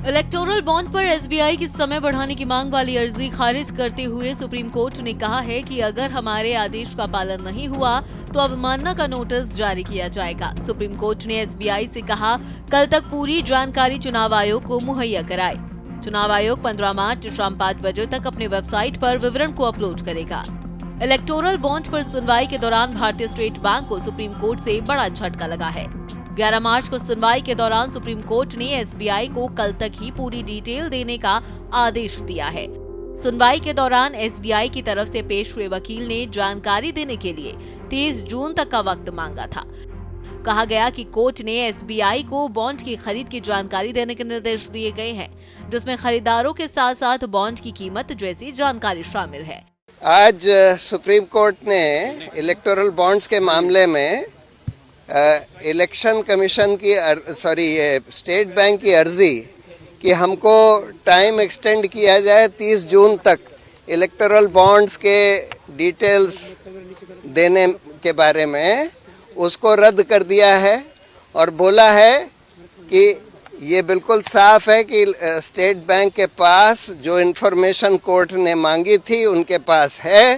Electoral bond पर SBI की समय बढ़ाने की मांग वाली अर्जी खारिज करते हुए सुप्रीम कोर्ट ने कहा है कि अगर हमारे आदेश का पालन नहीं हुआ तो अवमानना का नोटिस जारी किया जाएगा। सुप्रीम कोर्ट ने एसबीआई से कहा, कल तक पूरी जानकारी चुनाव आयोग को मुहैया कराए। चुनाव आयोग 15 मार्च शाम 5 बजे तक अपने वेबसाइट पर विवरण को अपलोड करेगा। इलेक्टोरल बॉन्ड पर सुनवाई के दौरान भारतीय स्टेट बैंक को सुप्रीम कोर्ट से बड़ा झटका लगा है। 11 मार्च को सुनवाई के दौरान सुप्रीम कोर्ट ने एसबीआई को कल तक ही पूरी डिटेल देने का आदेश दिया है। सुनवाई के दौरान एसबीआई की तरफ से पेश हुए वकील ने जानकारी देने के लिए 30 जून तक का वक्त मांगा था। कहा गया कि कोर्ट ने एसबीआई को बॉन्ड की खरीद की जानकारी देने के निर्देश दिए गए हैं, जिसमें खरीदारों के साथ साथ बॉन्ड की कीमत जैसी जानकारी शामिल है। आज सुप्रीम कोर्ट ने इलेक्टोरल बॉन्ड्स के मामले में इलेक्शन कमीशन की ये स्टेट बैंक की अर्जी कि हमको टाइम एक्सटेंड किया जाए 30 जून तक इलेक्टोरल बॉन्ड्स के डिटेल्स देने के बारे में, उसको रद्द कर दिया है और बोला है कि ये बिल्कुल साफ है कि स्टेट बैंक के पास जो इन्फॉर्मेशन कोर्ट ने मांगी थी उनके पास है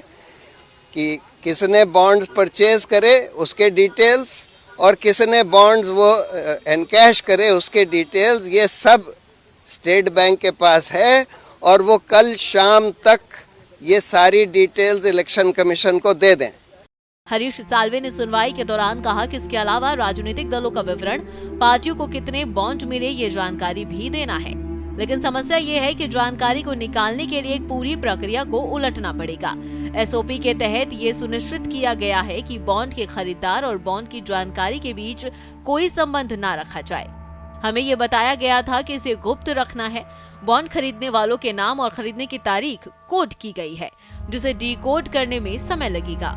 कि किसने बॉन्ड्स परचेज करे उसके डिटेल्स और किसने बॉन्ड्स वो एनकैश करे उसके डिटेल्स, ये सब स्टेट बैंक के पास है और वो कल शाम तक ये सारी डिटेल्स इलेक्शन कमीशन को दे दें। हरीश साल्वे ने सुनवाई के दौरान कहा कि इसके अलावा राजनीतिक दलों का विवरण, पार्टियों को कितने बॉन्ड मिले, ये जानकारी भी देना है। लेकिन समस्या ये है कि जानकारी को निकालने के लिए एक पूरी प्रक्रिया को उलटना पड़ेगा। एसओपी के तहत ये सुनिश्चित किया गया है कि बॉन्ड के खरीदार और बॉन्ड की जानकारी के बीच कोई संबंध न रखा जाए। हमें ये बताया गया था कि इसे गुप्त रखना है। बॉन्ड खरीदने वालों के नाम और खरीदने की तारीख कोड की गई है, जिसे डिकोड करने में समय लगेगा।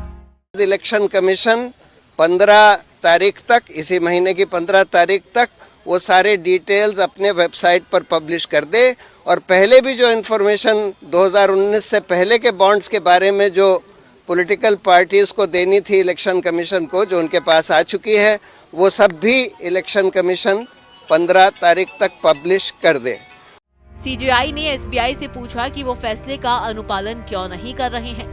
इलेक्शन कमीशन 15 तारीख तक, इसी महीने की 15 तारीख तक वो सारे डिटेल्स अपने वेबसाइट पर पब्लिश कर दे और पहले भी जो इन्फॉर्मेशन 2019 से पहले के बॉन्ड्स के बारे में जो पॉलिटिकल पार्टीज को देनी थी इलेक्शन कमीशन को, जो उनके पास आ चुकी है, वो सब भी इलेक्शन कमीशन 15 तारीख तक पब्लिश कर दे। सीजीआई ने एसबीआई से पूछा कि वो फैसले का अनुपालन क्यों नहीं कर रहे हैं।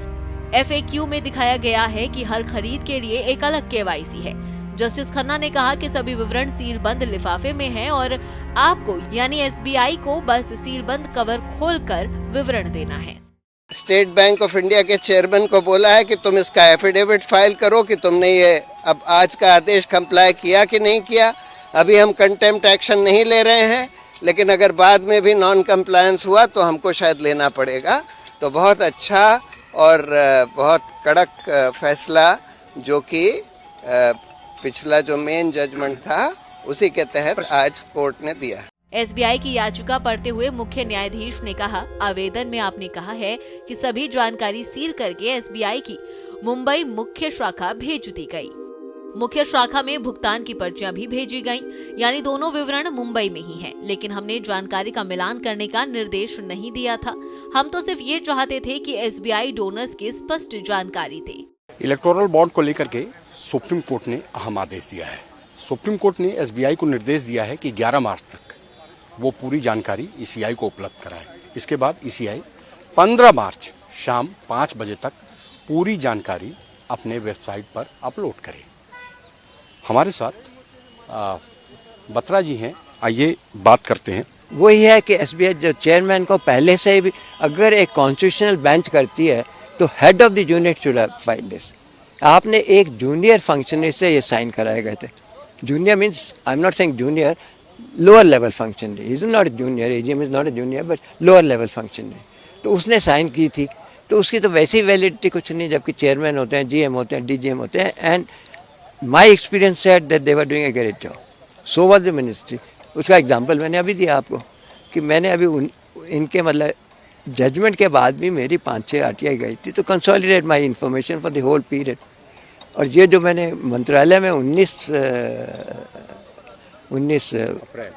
एफएक्यू में दिखाया गया है कि हर खरीद के लिए एक अलग केवाईसी है। जस्टिस खन्ना ने कहा कि सभी विवरण सीलबंद लिफाफे में हैं और आपको यानी एसबीआई को बस सीलबंद कवर खोलकर विवरण देना है। स्टेट बैंक ऑफ इंडिया के चेयरमैन को बोला है कि तुम इसका एफिडेविट फाइल करो कि तुमने ये अब आज का आदेश कंप्लाई किया कि नहीं किया। अभी हम कंटेम्प्ट एक्शन नहीं ले रहे हैं, लेकिन अगर बाद में भी नॉन कंप्लायंस हुआ तो हमको शायद लेना पड़ेगा। तो बहुत अच्छा और बहुत कड़क फैसला जो कि पिछला जो मेन जजमेंट था उसी के तहत आज कोर्ट ने दिया। एसबीआई की याचिका पढ़ते हुए मुख्य न्यायाधीश ने कहा, आवेदन में आपने कहा है कि सभी जानकारी सील करके एसबीआई की मुंबई मुख्य शाखा भेज दी गई। मुख्य शाखा में भुगतान की पर्चियां भी भेजी गईं, यानी दोनों विवरण मुंबई में ही हैं। लेकिन हमने जानकारी का मिलान करने का निर्देश नहीं दिया था। हम तो सिर्फ ये चाहते थे कि एसबीआई डोनर्स की स्पष्ट जानकारी दे। इलेक्टोरल बॉन्ड को लेकर के सुप्रीम कोर्ट ने अहम आदेश दिया है। सुप्रीम कोर्ट ने एसबीआई को निर्देश दिया है कि 11 मार्च तक वो पूरी जानकारी ईसीआई को उपलब्ध कराए। इसके बाद ईसीआई 15 मार्च शाम 5 बजे तक पूरी जानकारी अपने वेबसाइट पर अपलोड करे। हमारे साथ बत्रा जी हैं, आइए बात करते हैं। वही है कि एसबीआई जो चेयरमैन को पहले से भी अगर एक कॉन्स्टिट्यूशनल बेंच करती है तो head of the unit should have file this. आपने एक जूनियर फंक्शनरी से ये साइन कराए गए थे। Junior means I am not saying junior, lower level functionary. He is not a junior, AGM is not a junior but lower level functionary. तो उसने sign की थी, तो उसकी तो वैसी वैलिडिटी कुछ नहीं, जबकि चेयरमैन होते हैं, जीएम होते हैं, डीजीएम होते हैं। And my experience said that they were doing a great job, so was the ministry. उसका एग्जाम्पल मैंने अभी दिया आपको कि मैंने अभी इनके मतलब जजमेंट के बाद भी मेरी 5-6 आरटीआई गई थी तो consolidate my information for the whole period. और ये जो मैंने मंत्रालय में 19 अप्रैल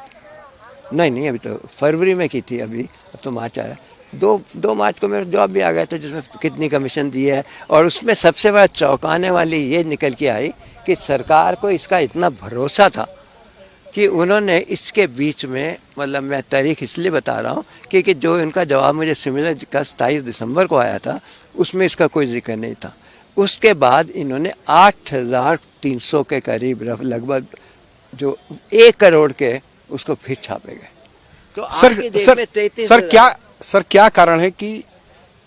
नहीं अभी तो फरवरी में की थी, अभी अब तो मार्च आया, 2 मार्च को मेरा जॉब भी आ गया था जिसमें कितनी कमीशन दी है। और उसमें सबसे बड़ा चौंकाने वाली ये निकल के आई कि सरकार को इसका इतना भरोसा था कि उन्होंने इसके बीच में, मतलब मैं तारीख इसलिए बता रहा हूँ कि जो इनका जवाब मुझे सिमिलर का 27 दिसंबर को आया था उसमें इसका कोई जिक्र नहीं था। उसके बाद इन्होंने 8,300 के करीब लगभग जो 1 करोड़ के उसको फिर छापे गए। तो सर क्या कारण है कि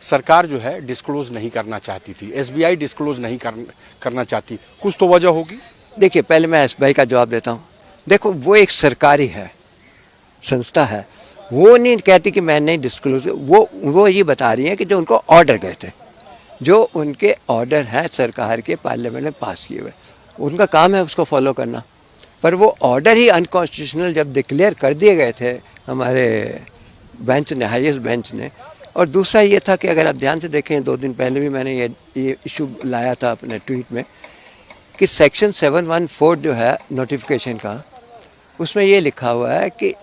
सरकार जो है डिस्क्लोज नहीं करना चाहती थी, एसबीआई डिस्क्लोज नहीं करना चाहती? कुछ तो वजह होगी। देखिए, पहले मैं एसबीआई का जवाब देता हूँ। देखो, वो एक सरकारी है, संस्था है, वो नहीं कहती कि मैं नहीं डिस्क्लोज, वो ये बता रही है कि जो उनको ऑर्डर गए थे, जो उनके ऑर्डर हैं सरकार के पार्लियामेंट में पास किए हुए, उनका काम है उसको फॉलो करना। पर वो ऑर्डर ही अनकॉन्स्टिट्यूशनल जब डिक्लेयर कर दिए गए थे हमारे बेंच ने, हाईएस्ट बेंच ने। और दूसरा ये था कि अगर आप ध्यान से देखें, 2 दिन पहले भी मैंने ये इशू लाया था अपने ट्वीट में कि सेक्शन 714 जो है नोटिफिकेशन का, उसमें ये लिखा हुआ है कि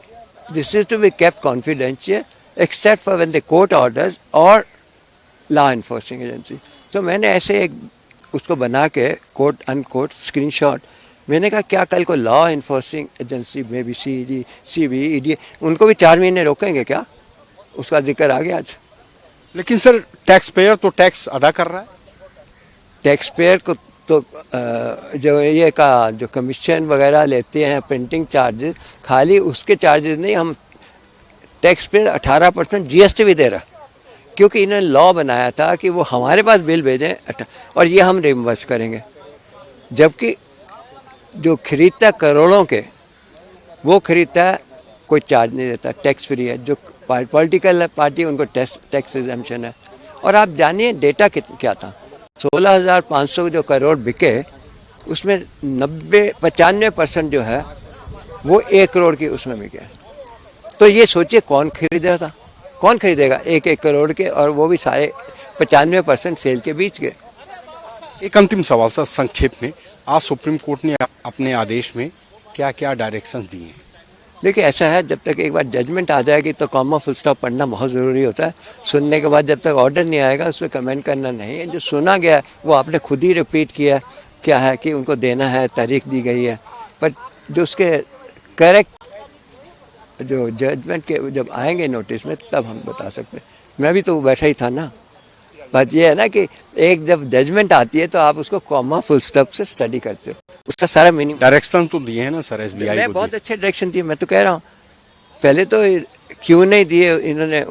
this is to be kept confidential except for when the court orders और लॉ इन्फोर्सिंग एजेंसी। तो मैंने ऐसे एक उसको बना के कोट अनकोट स्क्रीनशॉट, मैंने कहा क्या कल को लॉ इन्फोर्सिंग एजेंसी में भी सीबी ईडी उनको भी 4 महीने रोकेंगे क्या? उसका जिक्र आ गया आज। लेकिन सर टैक्स पेयर तो टैक्स अदा कर रहा है। टैक्स पेयर को तो जो ये का जो कमीशन वगैरह लेते हैं, प्रिंटिंग चार्जेस, खाली उसके चार्जेस नहीं, हम टैक्स पेयर 18% जीएसटी भी दे रहा, क्योंकि इन्होंने लॉ बनाया था कि वो हमारे पास बिल भेजें और ये हम रिम्बर्स करेंगे। जबकि जो खरीदता करोड़ों के, वो खरीदता है, कोई चार्ज नहीं देता, टैक्स फ्री है। जो पॉलिटिकल पार्टी उनको टैक्स एग्जम्पशन है। और आप जानिए डेटा क्या था, 16,500 जो करोड़ बिके, उसमें 95% जो है वो 1 करोड़ की उसमें बिके। तो ये सोचिए कौन खरीद रहा था, कौन खरीदेगा 1 करोड़ के, और वो भी सारे 95% सेल के बीच के। एक अंतिम सवाल सर, संक्षेप में, आज सुप्रीम कोर्ट ने अपने आदेश में क्या क्या डायरेक्शंस दिए हैं? देखिए, ऐसा है, जब तक एक बार जजमेंट आ जाएगी तो कॉमा फुल स्टॉप पढ़ना बहुत ज़रूरी होता है। सुनने के बाद जब तक ऑर्डर नहीं आएगा उस पर कमेंट करना नहीं है। जो सुना गया वो आपने खुद ही रिपीट किया, क्या है कि उनको देना है, तारीख दी गई है। पर जो उसके करेक्ट जो जजमेंट के जब आएंगे नोटिस में तब हम बता सकते। मैं भी तो बैठा ही था ना। बात ये है ना कि एक जब जजमेंट आती है तो आप उसको कॉमा फुल स्टॉप से स्टडी करते हो, उसका सारा मीनिंग। डायरेक्शन तो दिए हैं ना सर एसबीआई को? बहुत अच्छे डायरेक्शन दिए, मैं तो कह रहा हूँ। पहले तो क्यों नहीं दिए, इन्होंने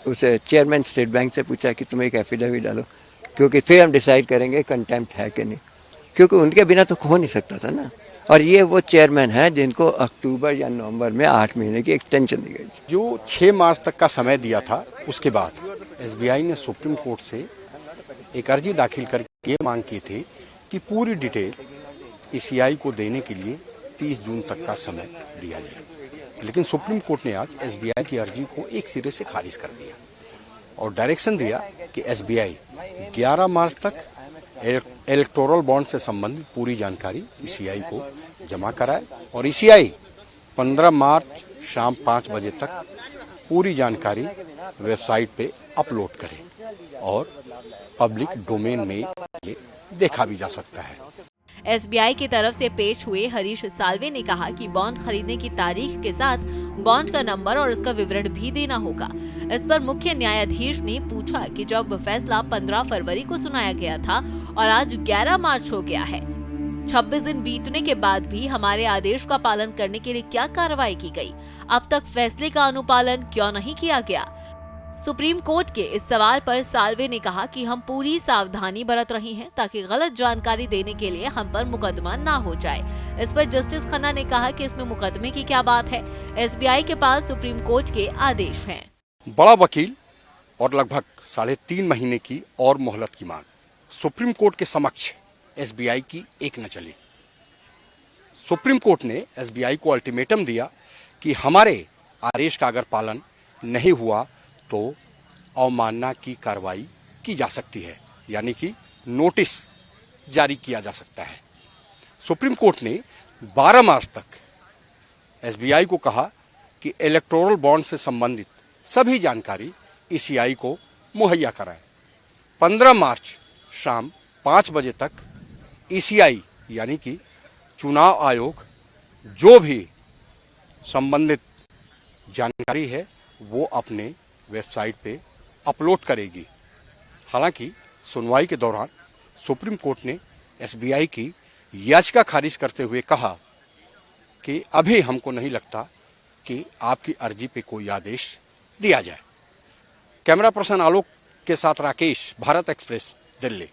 उसे चेयरमैन स्टेट बैंक से पूछा कि तुम एक एफिडेविट डालो, क्योंकि फिर हम डिसाइड करेंगे कंटेम्प्ट है कि नहीं, क्योंकि उनके बिना तो हो नहीं सकता था ना। और ये वो चेयरमैन है जिनको अक्टूबर या नवंबर में 8 महीने की एक्सटेंशन दी गई थी। जो 6 मार्च तक का समय दिया था, उसके बाद एसबीआई ने सुप्रीम कोर्ट से एक अर्जी दाखिल करके ये मांग की थी कि पूरी डिटेल ईसीआई को देने के लिए 30 जून तक का समय दिया जाए। लेकिन सुप्रीम कोर्ट ने आज एसबीआई की अर्जी को एक सिरे से खारिज कर दिया और डायरेक्शन दिया कि एसबीआई 11 मार्च तक इलेक्टोरल बॉन्ड से संबंधित पूरी जानकारी ईसीआई को जमा कराए और ईसीआई 15 मार्च शाम 5 बजे तक पूरी जानकारी वेबसाइट पे अपलोड करे और पब्लिक डोमेन में ये देखा भी जा सकता है। एसबीआई की तरफ से पेश हुए हरीश साल्वे ने कहा कि बॉन्ड खरीदने की तारीख के साथ बॉन्ड का नंबर और उसका विवरण भी देना होगा। इस पर मुख्य न्यायाधीश ने पूछा कि जब फैसला 15 फरवरी को सुनाया गया था और आज 11 मार्च हो गया है, 26 दिन बीतने के बाद भी हमारे आदेश का पालन करने के लिए क्या कार्रवाई की गई? अब तक फैसले का अनुपालन क्यों नहीं किया गया? सुप्रीम कोर्ट के इस सवाल पर साल्वे ने कहा कि हम पूरी सावधानी बरत रहे हैं ताकि गलत जानकारी देने के लिए हम पर मुकदमा ना हो जाए। इस पर जस्टिस खन्ना ने कहा कि इसमें मुकदमे की क्या बात है, एसबीआई के पास सुप्रीम कोर्ट के आदेश हैं। बड़ा वकील और लगभग 3.5 महीने की और मोहलत की मांग। सुप्रीम कोर्ट के समक्ष एसबीआई की एक न चली। सुप्रीम कोर्ट ने एसबीआई को अल्टीमेटम दिया कि हमारे आदेश का अगर पालन नहीं हुआ तो अवमानना की कार्रवाई की जा सकती है, यानी कि नोटिस जारी किया जा सकता है। सुप्रीम कोर्ट ने 12 मार्च तक एसबीआई को कहा कि इलेक्टोरल बॉन्ड से संबंधित सभी जानकारी ईसीआई को मुहैया कराए। 15 मार्च शाम 5 बजे तक ईसीआई यानी कि चुनाव आयोग जो भी संबंधित जानकारी है वो अपने वेबसाइट पे अपलोड करेगी। हालांकि सुनवाई के दौरान सुप्रीम कोर्ट ने एसबीआई की याचिका खारिज करते हुए कहा कि अभी हमको नहीं लगता कि आपकी अर्जी पे कोई आदेश दिया जाए। कैमरा पर्सन आलोक के साथ राकेश, भारत एक्सप्रेस, दिल्ली।